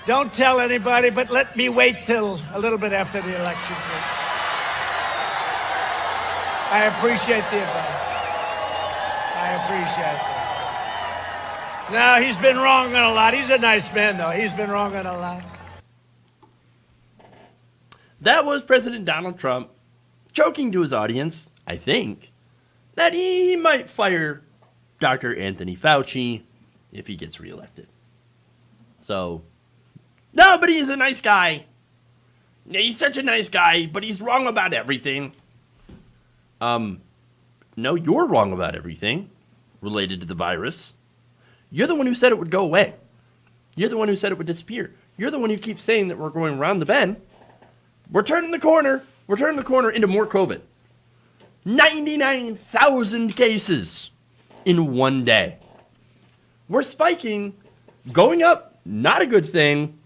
Don't tell anybody, but let me wait till a little bit after the election. I appreciate the advice. I appreciate it. No, he's been wrong on a lot. He's a nice man, though. He's been wrong on a lot. That was President Donald Trump joking to his audience, I think, that he might fire Dr. Anthony Fauci if he gets reelected. So, no, but he's a nice guy. He's such a nice guy, but he's wrong about everything. No, you're wrong about everything related to the virus. You're the one who said it would go away. You're the one who said it would disappear. You're the one who keeps saying that we're going around the bend. We're turning the corner. We're turning the corner into more COVID. 99,000 cases in one day. We're spiking, going up, not a good thing.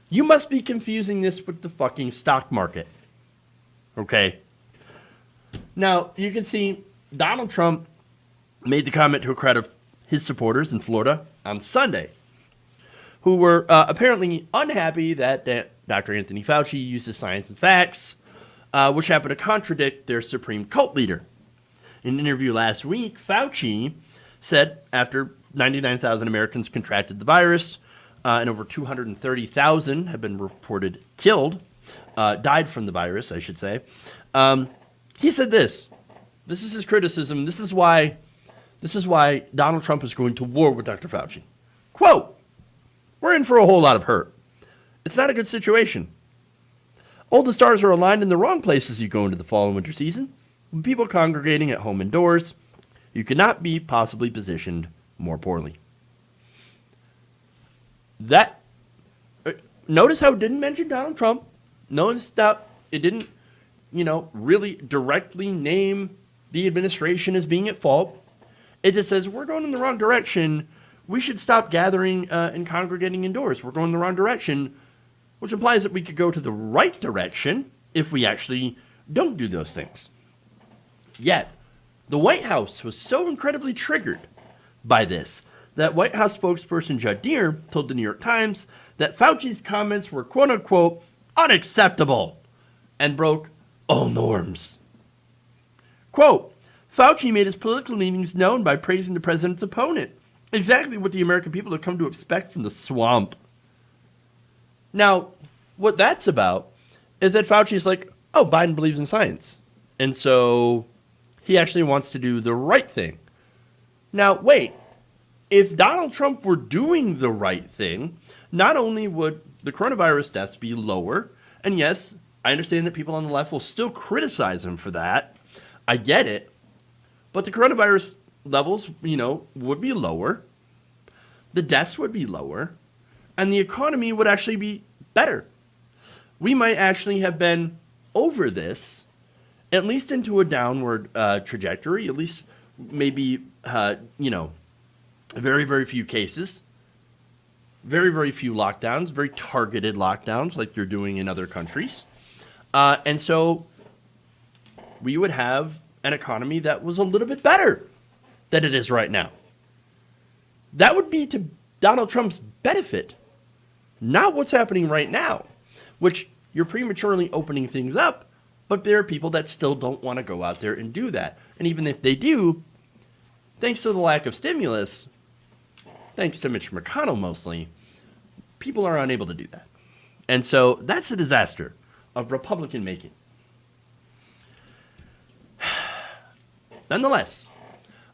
You must be confusing this with the fucking stock market. Okay? Now, you can see Donald Trump made the comment to a crowd of his supporters in Florida on Sunday, who were apparently unhappy that Dr. Anthony Fauci uses science and facts, which happened to contradict their supreme cult leader. In an interview last week, Fauci said after 99,000 Americans contracted the virus and over 230,000 have been reported killed, died from the virus, I should say, he said this. This is his criticism. This is why Donald Trump is going to war with Dr. Fauci. Quote, "We're in for a whole lot of hurt. It's not a good situation. All the stars are aligned in the wrong places you go into the fall and winter season. With people congregating at home indoors, you could not be possibly positioned more poorly." That, notice how it didn't mention Donald Trump. Notice that it didn't, really directly name the administration as being at fault. It just says, we're going in the wrong direction. We should stop gathering and congregating indoors. We're going in the wrong direction, which implies that we could go to the right direction if we actually don't do those things. Yet, the White House was so incredibly triggered by this that White House spokesperson Judd Deere told the New York Times that Fauci's comments were quote-unquote unacceptable and broke all norms. Quote, "Fauci made his political leanings known by praising the president's opponent. Exactly what the American people have come to expect from the swamp." Now, what that's about is that Fauci is like, oh, Biden believes in science. And so he actually wants to do the right thing. Now, wait. If Donald Trump were doing the right thing, not only would the coronavirus deaths be lower, and yes, I understand that people on the left will still criticize him for that. I get it. But the coronavirus levels, would be lower. The deaths would be lower. And the economy would actually be better. We might actually have been over this, at least into a downward trajectory, at least maybe, very, very few cases, very, very few lockdowns, very targeted lockdowns like you're doing in other countries. And so we would have an economy that was a little bit better than it is right now. That would be to Donald Trump's benefit, not what's happening right now, which you're prematurely opening things up, but there are people that still don't want to go out there and do that. And even if they do, thanks to the lack of stimulus, thanks to Mitch McConnell mostly, people are unable to do that. And so that's a disaster of Republican making. Nonetheless,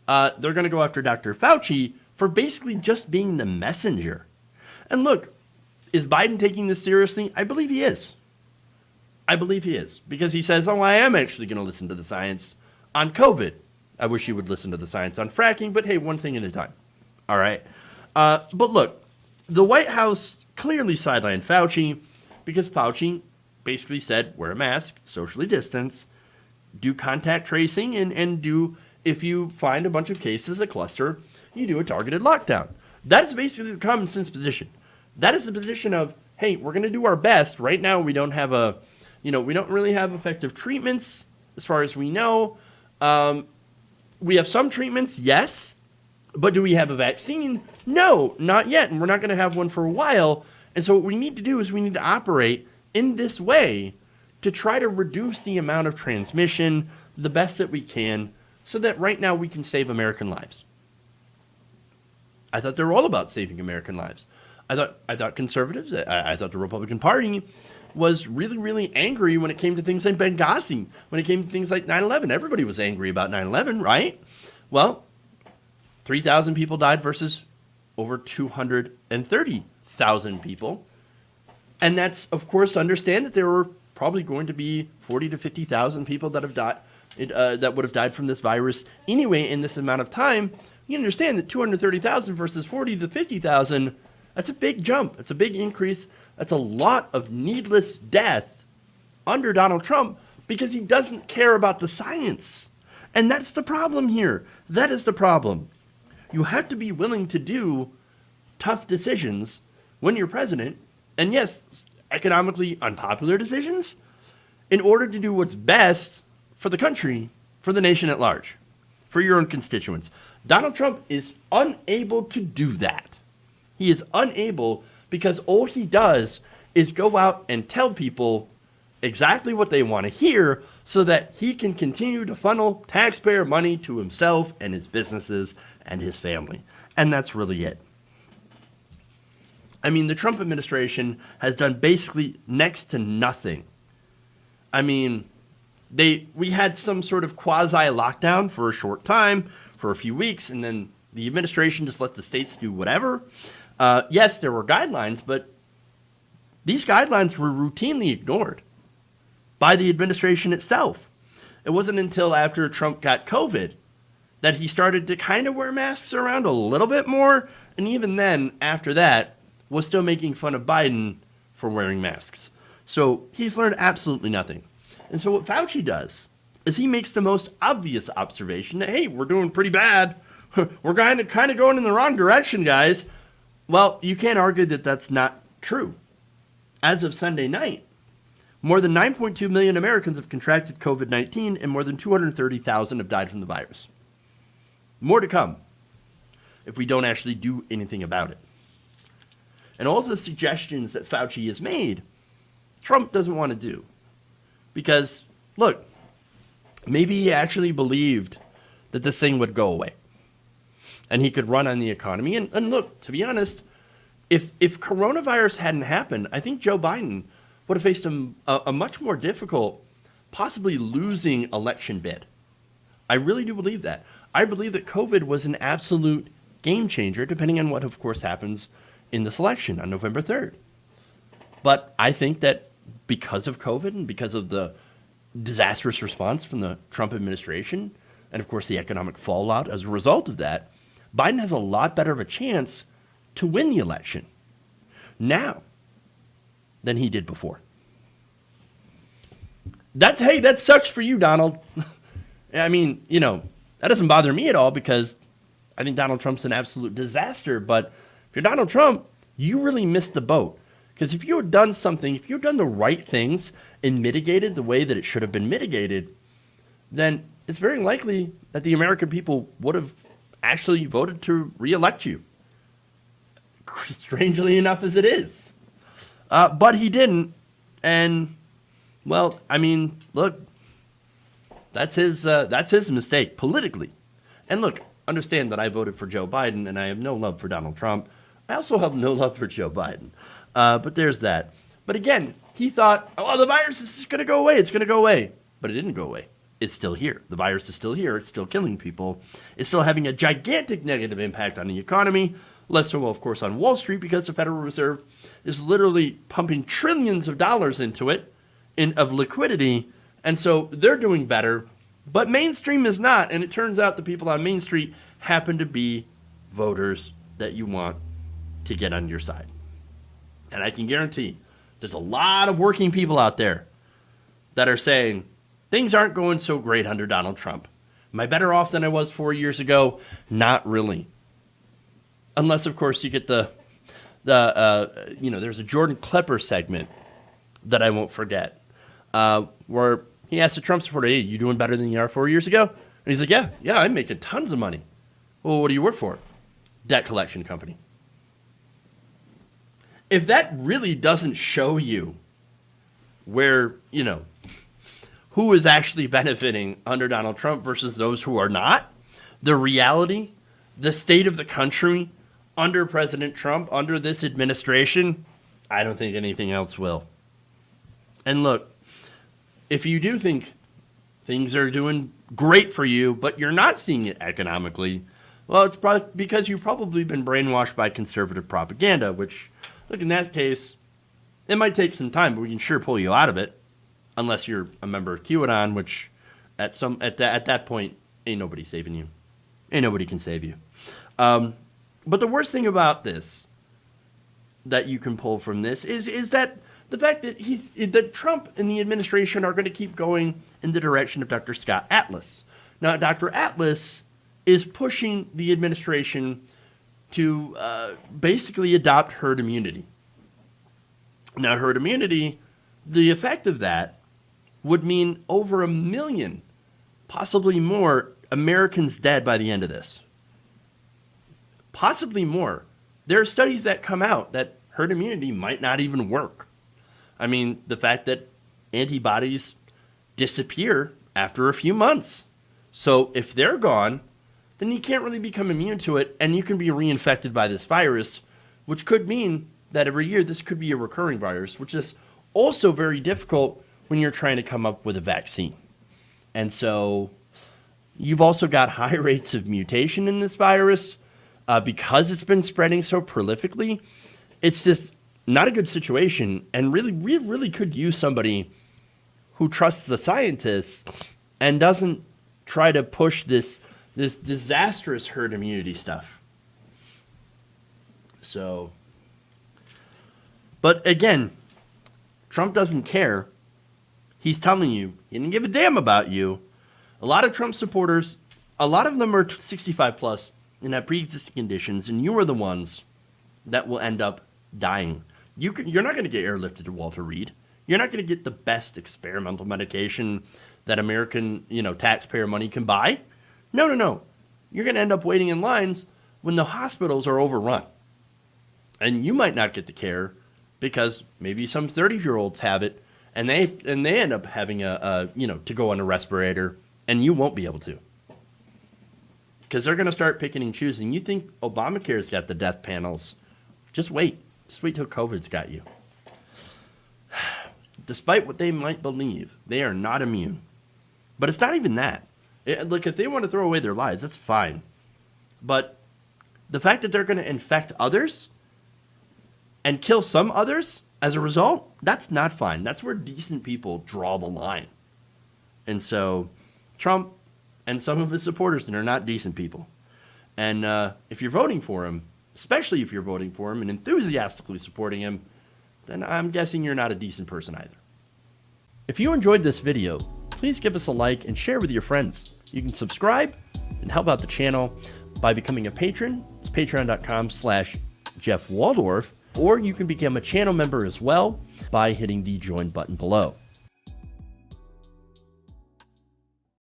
they're going to go after Dr. Fauci for basically just being the messenger. And look, is Biden taking this seriously? I believe he is. Because he says, oh, I am actually going to listen to the science on COVID. I wish he would listen to the science on fracking, but hey, one thing at a time. All right. But look, the White House clearly sidelined Fauci because Fauci basically said, wear a mask, socially distance, do contact tracing, and do, if you find a bunch of cases, a cluster, you do a targeted lockdown. That is basically the common sense position. That is the position of, hey, we're going to do our best. Right now, we don't have we don't really have effective treatments as far as we know. We have some treatments, yes, but do we have a vaccine? No, not yet, and we're not going to have one for a while. And so what we need to do is we need to operate in this way to try to reduce the amount of transmission the best that we can so that right now we can save American lives. I thought they were all about saving American lives. I thought conservatives, I thought the Republican Party was really, really angry when it came to things like Benghazi, when it came to things like 9/11. Everybody was angry about 9/11, right? Well, 3,000 people died versus over 230,000 people. And that's, of course, understand that there were probably going to be 40 to 50,000 people that have died, that would have died from this virus anyway in this amount of time. You understand that 230,000 versus 40 to 50,000, that's a big jump. It's a big increase. That's a lot of needless death under Donald Trump because he doesn't care about the science. And that's the problem here. That is the problem. You have to be willing to do tough decisions when you're president, and yes, economically unpopular decisions, in order to do what's best for the country, for the nation at large, for your own constituents. Donald Trump is unable to do that. He is unable because all he does is go out and tell people exactly what they want to hear so that he can continue to funnel taxpayer money to himself and his businesses and his family. And that's really it. I mean, the Trump administration has done basically next to nothing. I mean, we had some sort of quasi-lockdown for a short time, for a few weeks, and then the administration just let the states do whatever. Yes, there were guidelines, but these guidelines were routinely ignored by the administration itself. It wasn't until after Trump got COVID that he started to kind of wear masks around a little bit more, and even then, after that, was still making fun of Biden for wearing masks. So he's learned absolutely nothing. And so what Fauci does is he makes the most obvious observation that, hey, we're doing pretty bad. We're kind of going in the wrong direction, guys. Well, you can't argue that that's not true. As of Sunday night, more than 9.2 million Americans have contracted COVID-19 and more than 230,000 have died from the virus. More to come if we don't actually do anything about it. And all the suggestions that Fauci has made, Trump doesn't want to do. Because, look, maybe he actually believed that this thing would go away. And he could run on the economy. And look, to be honest, if coronavirus hadn't happened, I think Joe Biden would have faced a much more difficult, possibly losing election bid. I really do believe that. I believe that COVID was an absolute game changer, depending on what, of course, happens in this election on November 3rd. But I think that because of COVID and because of the disastrous response from the Trump administration, and of course the economic fallout as a result of that, Biden has a lot better of a chance to win the election now than he did before. That sucks for you, Donald. I mean, that doesn't bother me at all because I think Donald Trump's an absolute disaster. But if you're Donald Trump, you really missed the boat. Because if you had done something, if you had done the right things and mitigated the way that it should have been mitigated, then it's very likely that the American people would have actually voted to reelect you. Strangely enough as it is. But he didn't. And, well, I mean, look, that's his mistake politically. And look, understand that I voted for Joe Biden and I have no love for Donald Trump. I also have no love for Joe Biden. But there's that. But again, he thought, oh, the virus is going to go away. It's going to go away. But it didn't go away. It's still here. The virus is still here. It's still killing people. It's still having a gigantic negative impact on the economy. Less so, of course, on Wall Street because the Federal Reserve is literally pumping trillions of dollars into it of liquidity. And so they're doing better. But mainstream is not. And it turns out the people on Main Street happen to be voters that you want to get on your side. And I can guarantee there's a lot of working people out there that are saying things aren't going so great under Donald Trump. Am I better off than I was 4 years ago? Not really. Unless, of course, you get there's a Jordan Klepper segment that I won't forget where he asked a Trump supporter, hey, you doing better than you are 4 years ago? And he's like, yeah, I'm making tons of money. Well, what do you work for? Debt collection company. if that really doesn't show you where, who is actually benefiting under Donald Trump versus those who are not, the reality, the state of the country under President Trump, under this administration, I don't think anything else will. And look, if you do think things are doing great for you, but you're not seeing it economically, well, it's probably because you've probably been brainwashed by conservative propaganda, which, look, in that case, it might take some time, but we can sure pull you out of it, unless you're a member of QAnon, which at that point, ain't nobody saving you. Ain't nobody can save you. But the worst thing about this that you can pull from this is that the fact that Trump and the administration are going to keep going in the direction of Dr. Scott Atlas. Now, Dr. Atlas is pushing the administration to basically adopt herd immunity. Now, herd immunity, the effect of that would mean over 1 million, possibly more, Americans dead by the end of this. Possibly more. There are studies that come out that herd immunity might not even work. I mean, the fact that antibodies disappear after a few months. So if they're gone, then you can't really become immune to it, and you can be reinfected by this virus, which could mean that every year this could be a recurring virus, which is also very difficult when you're trying to come up with a vaccine. And so you've also got high rates of mutation in this virus because it's been spreading so prolifically. It's just not a good situation, and we really could use somebody who trusts the scientists and doesn't try to push this disastrous herd immunity stuff. So, but again, Trump doesn't care. He's telling you he didn't give a damn about you. A lot of Trump supporters, a lot of them are 65 plus and have pre-existing conditions, and you are the ones that will end up dying. You're not going to get airlifted to Walter Reed. You're not going to get the best experimental medication that American, taxpayer money can buy. No. You're going to end up waiting in lines when the hospitals are overrun. And you might not get the care because maybe some 30-year-olds have it, and they end up having to go on a respirator, and you won't be able to. Because they're going to start picking and choosing. You think Obamacare's got the death panels. Just wait. Just wait till COVID's got you. Despite what they might believe, they are not immune. But it's not even that. Look, if they want to throw away their lives, that's fine. But the fact that they're going to infect others and kill some others as a result, that's not fine. That's where decent people draw the line. And so Trump and some of his supporters are not decent people. And if you're voting for him, especially if you're voting for him and enthusiastically supporting him, then I'm guessing you're not a decent person either. If you enjoyed this video, please give us a like and share with your friends. You can subscribe and help out the channel by becoming a patron. It's patreon.com/Jeff Waldorf, or you can become a channel member as well by hitting the join button below.